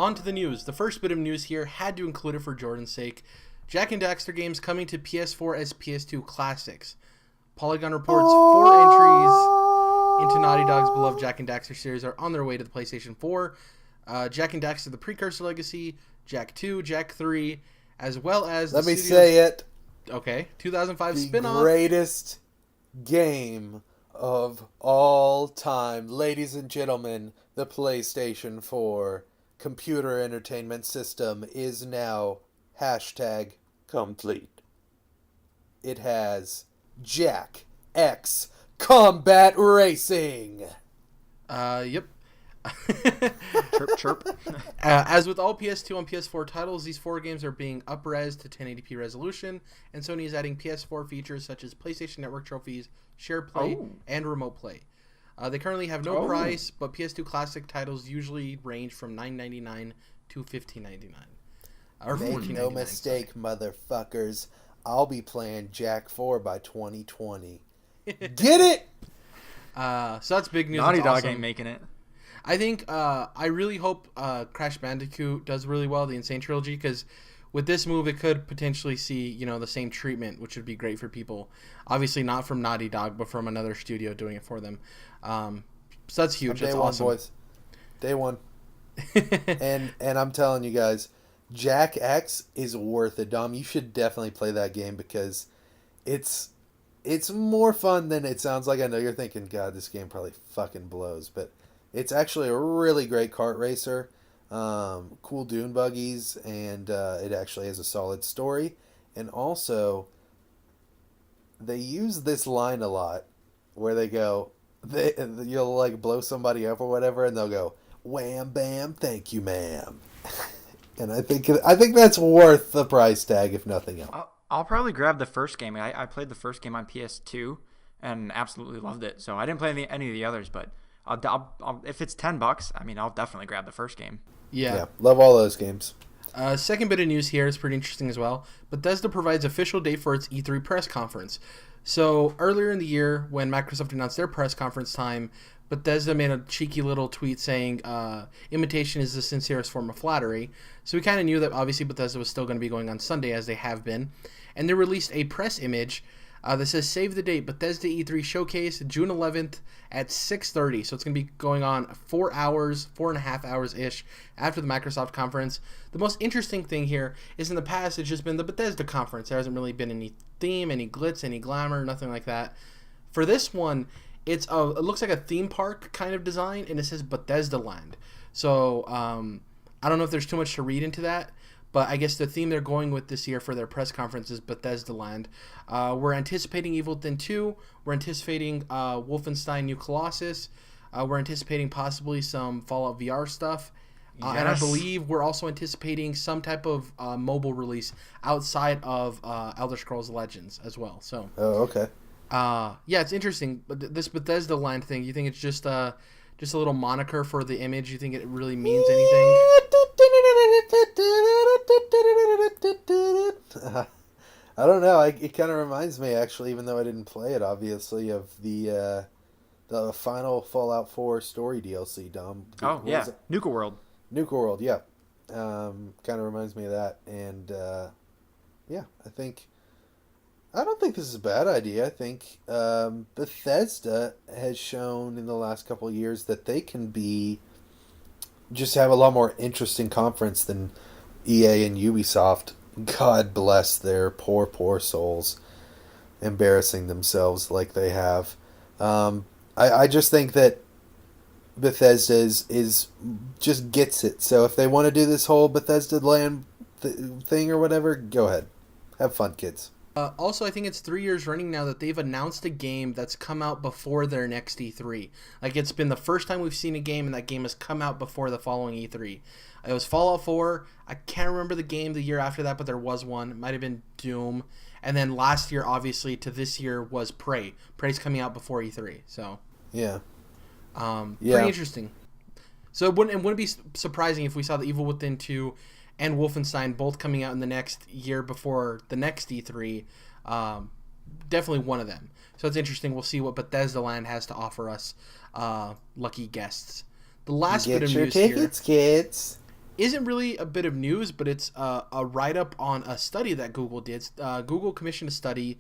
on to the news. The first bit of news here had to include it for Jordan's sake. Jak and Daxter games coming to PS4 as PS2 classics. Polygon reports 4 entries into Naughty Dog's beloved Jak and Daxter series are on their way to the PlayStation 4. Jak and Daxter: The Precursor Legacy, Jak 2, Jak 3, as well as... Let me say it. Okay, 2005 the spin-off. The greatest game of all time. Ladies and gentlemen, the PlayStation 4 computer entertainment system is now #complete. It has Jak X Combat Racing. Yep. Chirp, chirp. As with all PS2 and PS4 titles, these 4 games are being up-res to 1080p resolution, and Sony is adding PS4 features such as PlayStation Network trophies, share play, and remote play. They currently have no price, but PS2 classic titles usually range from $9.99 to $15.99. Or Make no mistake, motherfuckers. I'll be playing Jak 4 by 2020. Get it? So that's big news. Naughty Dog awesome. ain't making it. I think I really hope Crash Bandicoot does really well, the Insane Trilogy, because with this move it could potentially see the same treatment, which would be great for people. Obviously not from Naughty Dog, but from another studio doing it for them. So that's huge. That's awesome. Boys. Day one. and I'm telling you guys, Jak X is worth it, Dom. You should definitely play that game because it's more fun than it sounds like. I know you're thinking, God, this game probably fucking blows, but it's actually a really great kart racer. Cool dune buggies, and it actually has a solid story. And also, they use this line a lot where they go, you'll like blow somebody up or whatever, and they'll go, "Wham bam, thank you, ma'am." And I think that's worth the price tag, if nothing else. I'll probably grab the first game. I played the first game on PS2 and absolutely loved it. So I didn't play any of the others, but I'll, if it's $10, I mean, I'll definitely grab the first game. Yeah, love all those games. Second bit of news here is pretty interesting as well. Bethesda provides official date for its E3 press conference. So earlier in the year, when Microsoft announced their press conference time, Bethesda made a cheeky little tweet saying, imitation is the sincerest form of flattery. So we kind of knew that obviously Bethesda was still going to be going on Sunday, as they have been. And they released a press image that says, save the date, Bethesda E3 Showcase, June 11th at 6:30. So it's going to be going on 4.5 hours-ish after the Microsoft conference. The most interesting thing here is in the past, it's just been the Bethesda conference. There hasn't really been any theme, any glitz, any glamour, nothing like that. For this one, it looks like a theme park kind of design, and it says Bethesda Land. So I don't know if there's too much to read into that, but I guess the theme they're going with this year for their press conference is Bethesda Land. We're anticipating Evil Within 2. We're anticipating Wolfenstein New Colossus. We're anticipating possibly some Fallout VR stuff. Yes. And I believe we're also anticipating some type of mobile release outside of Elder Scrolls Legends as well. So. Oh, okay. Yeah, it's interesting. But this Bethesda Land thing, you think it's just a little moniker for the image? You think it really means anything? I don't know. It kind of reminds me, actually, even though I didn't play it, obviously, of the final Fallout 4 story DLC, Dom. Oh, yeah. Nuka World. Nuka World, yeah. Kind of reminds me of that. And, yeah, I don't think this is a bad idea. I think Bethesda has shown in the last couple of years that they can just have a lot more interesting conference than EA and Ubisoft. God bless their poor, poor souls, embarrassing themselves like they have. I just think that Bethesda is just gets it. So if they want to do this whole Bethesda Land thing or whatever, go ahead. Have fun, kids. Also, I think it's 3 years running now that they've announced a game that's come out before their next E3. Like, it's been the first time we've seen a game, and that game has come out before the following E3. It was Fallout 4. I can't remember the game the year after that, but there was one. It might have been Doom. And then last year, obviously, to this year was Prey. Prey's coming out before E3. So, yeah. Pretty interesting. So it wouldn't be surprising if we saw the Evil Within 2 and Wolfenstein both coming out in the next year before the next E3. Definitely one of them. So it's interesting. We'll see what Bethesda Land has to offer us, lucky guests. The last bit of news here. Get your tickets, kids. isn't really a bit of news, but it's a write-up on a study that Google did. Google commissioned a study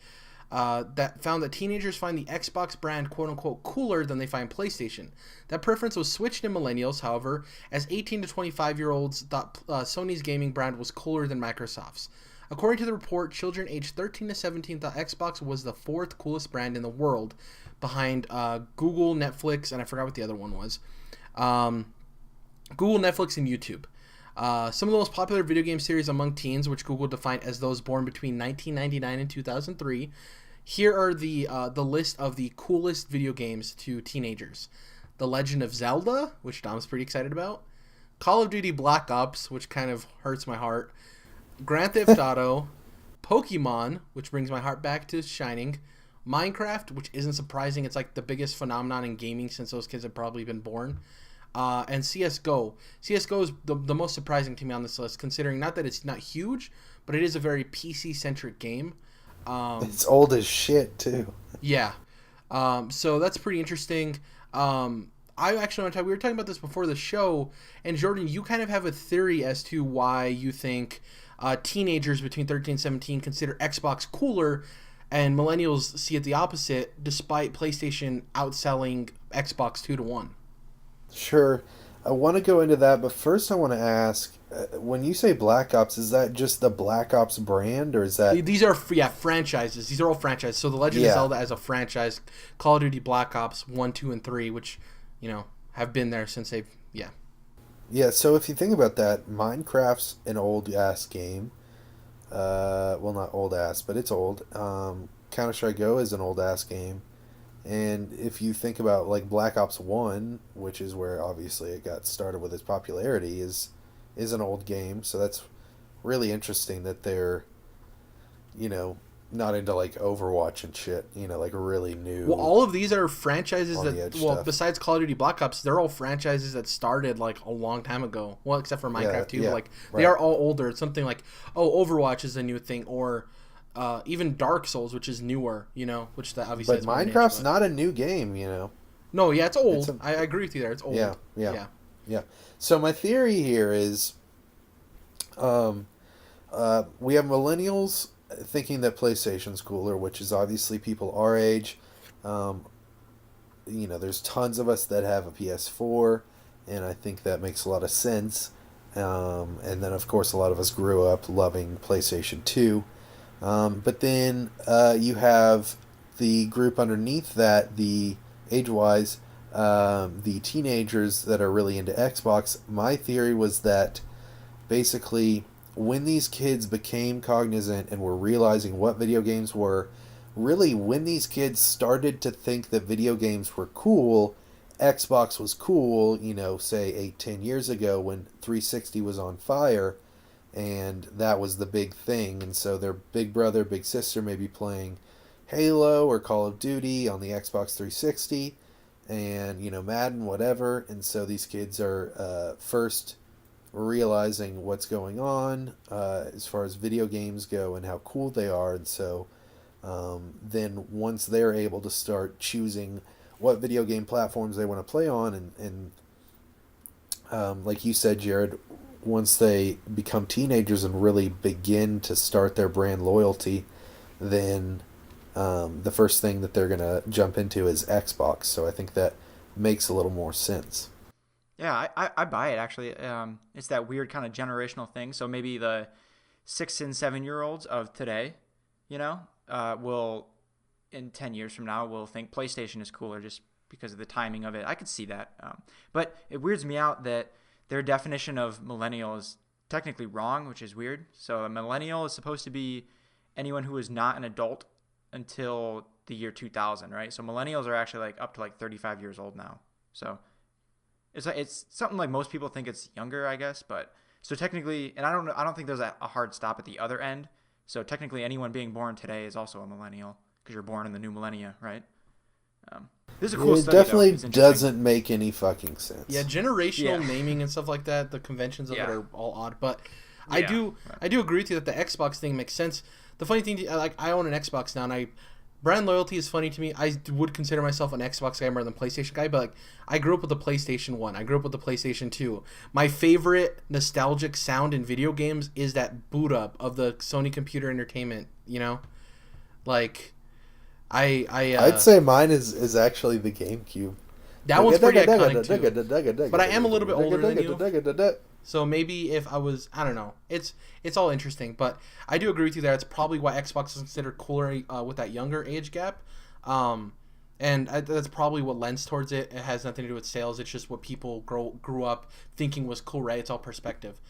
that found that teenagers find the Xbox brand quote-unquote cooler than they find PlayStation. That preference was switched in millennials, however, as 18 to 25-year-olds thought Sony's gaming brand was cooler than Microsoft's. According to the report, children aged 13 to 17 thought Xbox was the fourth coolest brand in the world, behind Google, Netflix, and I forgot what the other one was. Google, Netflix, and YouTube. Some of the most popular video game series among teens, which Google defined as those born between 1999 and 2003. Here are the list of the coolest video games to teenagers. The Legend of Zelda, which Dom's pretty excited about. Call of Duty Black Ops, which kind of hurts my heart. Grand Theft Auto. Pokemon, which brings my heart back to Shining. Minecraft, which isn't surprising. It's like the biggest phenomenon in gaming since those kids have probably been born. And CSGO. CSGO is the most surprising to me on this list, considering not that it's not huge, but it is a very PC-centric game. It's old as shit, too. Yeah. So that's pretty interesting. I actually want to talk, we were talking about this before the show, and Jordan, you kind of have a theory as to why you think teenagers between 13 and 17 consider Xbox cooler, and millennials see it the opposite, despite PlayStation outselling Xbox 2-1. Sure. I want to go into that, but first I want to ask, when you say Black Ops, is that just the Black Ops brand, or is that... These are, franchises. These are all franchises. So The Legend of Zelda as a franchise, Call of Duty Black Ops 1, 2, and 3, which, have been there since they've... Yeah, so if you think about that, Minecraft's an old-ass game. Well, not old-ass, but it's old. Counter-Strike Go is an old-ass game. And if you think about, like, Black Ops 1, which is where, obviously, it got started with its popularity, is an old game. So that's really interesting that they're, not into, like, Overwatch and shit, like, really new. Well, all of these are franchises that, stuff. Besides Call of Duty Black Ops, they're all franchises that started, like, a long time ago. Well, except for Minecraft, too. But, like, they are all older. It's something like, Overwatch is a new thing, or even Dark Souls, which is newer, which that obviously But Minecraft's not a new game, No, yeah, it's old. I agree with you there. It's old. Yeah. So my theory here is we have millennials thinking that PlayStation's cooler, which is obviously people our age. There's tons of us that have a PS4, and I think that makes a lot of sense. And then, of course, a lot of us grew up loving PlayStation 2. But then you have the group underneath that, the age-wise, the teenagers that are really into Xbox. My theory was that basically when these kids became cognizant and were realizing what video games were, really when these kids started to think that video games were cool, Xbox was cool, say 8-10 years ago when 360 was on fire, and that was the big thing. And so their big brother, big sister may be playing Halo or Call of Duty on the Xbox 360 and, Madden, whatever. And so these kids are first realizing what's going on as far as video games go and how cool they are. And so then once they're able to start choosing what video game platforms they want to play on, and like you said, Jared, once they become teenagers and really begin to start their brand loyalty, then the first thing that they're going to jump into is Xbox. So I think that makes a little more sense. Yeah, I buy it, actually. It's that weird kind of generational thing. So maybe the 6 and 7-year-olds of today, will, in 10 years from now, will think PlayStation is cooler just because of the timing of it. I could see that. But it weirds me out that their definition of millennial is technically wrong, which is weird. So a millennial is supposed to be anyone who is not an adult until the year 2000, right? So millennials are actually like up to like 35 years old now. So it's something like most people think it's younger, I guess. But so technically, and I don't think there's a hard stop at the other end. So technically, anyone being born today is also a millennial because you're born in the new millennia, right? This is a cool study. It definitely doesn't make any fucking sense. Yeah, generational naming and stuff like that, the conventions of it are all odd. But I do agree with you that the Xbox thing makes sense. The funny thing, like, I own an Xbox now, and brand loyalty is funny to me. I would consider myself an Xbox guy more than PlayStation guy, but like I grew up with the PlayStation 1. I grew up with the PlayStation 2. My favorite nostalgic sound in video games is that boot up of the Sony Computer Entertainment, you know? Like I'd say mine is actually the GameCube. that one's pretty iconic too. But I am a little bit older than you. So maybe if I was, I don't know. It's all interesting, but I do agree with you there. It's probably why Xbox is considered cooler with that younger age gap, that's probably what lends towards it. It has nothing to do with sales. It's just what people grew up thinking was cool, right? It's all perspective.